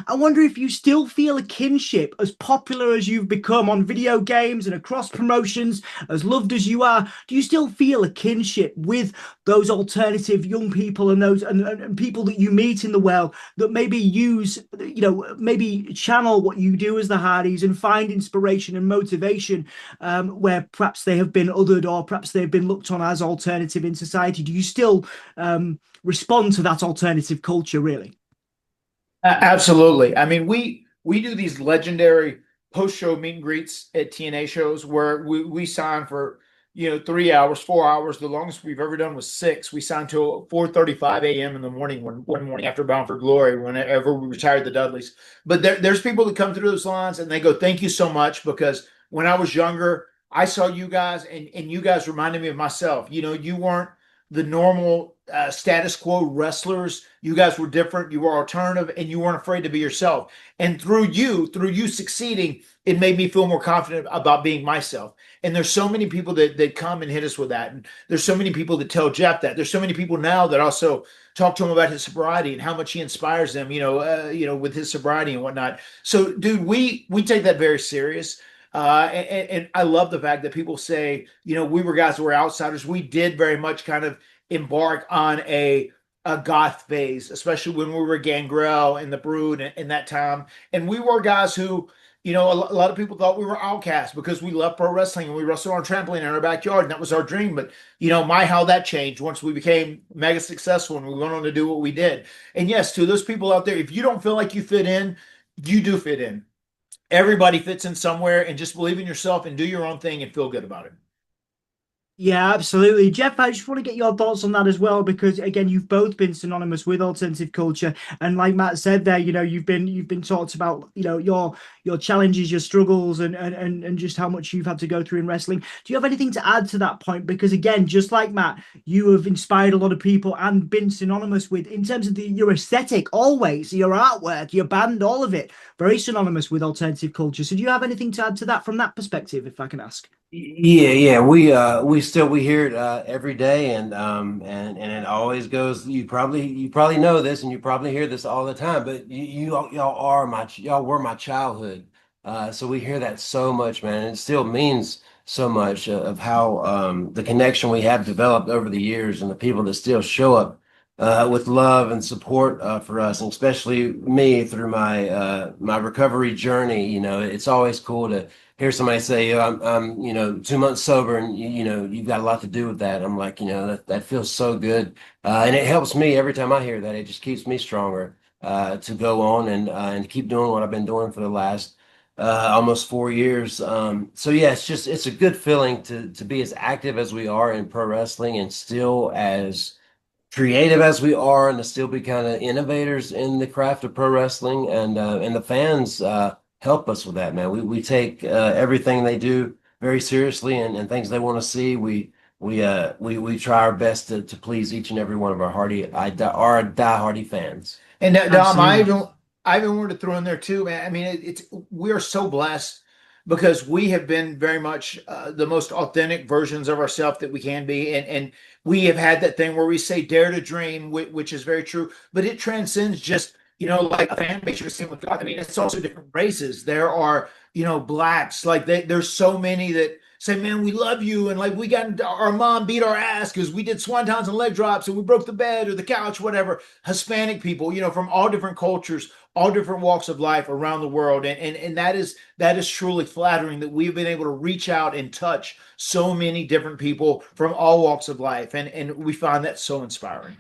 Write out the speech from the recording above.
I wonder if you still feel a kinship, as popular as you've become on video games and across promotions, as loved as you are. Do you still feel a kinship with those alternative young people and those and people that you meet in the world that maybe use, maybe channel what you do as the Hardys and find inspiration and motivation where perhaps they have been othered or perhaps they've been looked on as alternative in society? Do you still respond to that alternative culture, really? Absolutely. I mean, we do these legendary post-show meet and greets at TNA shows where we sign for 3 hours, 4 hours. The longest we've ever done was six. We signed till 4:35 a.m. in the morning one morning after Bound for Glory, whenever we retired the Dudleys. But there's people that come through those lines and they go, "Thank you so much," because when I was younger, I saw you guys and you guys reminded me of myself. You weren't the normal status quo wrestlers. You guys were different. You were alternative, and you weren't afraid to be yourself. And through you succeeding, it made me feel more confident about being myself. And there's so many people that come and hit us with that. And there's so many people that tell Jeff that. There's so many people now that also talk to him about his sobriety and how much he inspires them, with his sobriety and whatnot. So, dude, we take that very serious. And I love the fact that people say, we were guys who were outsiders. We did very much kind of embark on a goth phase, especially when we were Gangrel and the Brood and that time. And we were guys who, a lot of people thought we were outcasts because we loved pro wrestling and we wrestled on a trampoline in our backyard, and that was our dream. But how that changed once we became mega successful and we went on to do what we did. And yes, to those people out there, if you don't feel like you fit in, you do fit in. Everybody fits in somewhere, and just believe in yourself and do your own thing and feel good about it. Yeah, absolutely. Jeff, I just want to get your thoughts on that as well, because again, you've both been synonymous with alternative culture. And like Matt said there, you've been talked about, your challenges, your struggles, and just how much you've had to go through in wrestling. Do you have anything to add to that point? Because again, just like Matt, you have inspired a lot of people and been synonymous with, in terms of your aesthetic, always, your artwork, your band, all of it, very synonymous with alternative culture. So do you have anything to add to that from that perspective, if I can ask? Yeah, we hear it every day, and it always goes. You probably know this, and you probably hear this all the time. But y'all were my childhood, so we hear that so much, man. And it still means so much of how the connection we have developed over the years, and the people that still show up with love and support for us, and especially me through my recovery journey. It's always cool to hear somebody say, I'm 2 months sober, and you've got a lot to do with that. I'm like, that feels so good, and it helps me every time I hear that. It just keeps me stronger to go on and keep doing what I've been doing for the last almost 4 years. So yeah, it's a good feeling to be as active as we are in pro wrestling and still as creative as we are, and to still be kind of innovators in the craft of pro wrestling. And the fans help us with that, man. We take everything they do very seriously, and things they want to see. We try our best to please each and every one of our die-hardy fans. And Dom, I Absolutely. even I even wanted to throw in there too, man. I mean, it's we are so blessed because we have been very much the most authentic versions of ourselves that we can be, and we have had that thing where we say "dare to dream," which is very true, but it transcends just like a fan base you're seeing with God. I mean, it's also different races. There are blacks, like there's so many that say, man, we love you. And like we got our mom beat our ass because we did swantons and leg drops and we broke the bed or the couch, whatever. Hispanic people, from all different cultures, all different walks of life around the world. And that is truly flattering that we've been able to reach out and touch so many different people from all walks of life. And we find that so inspiring.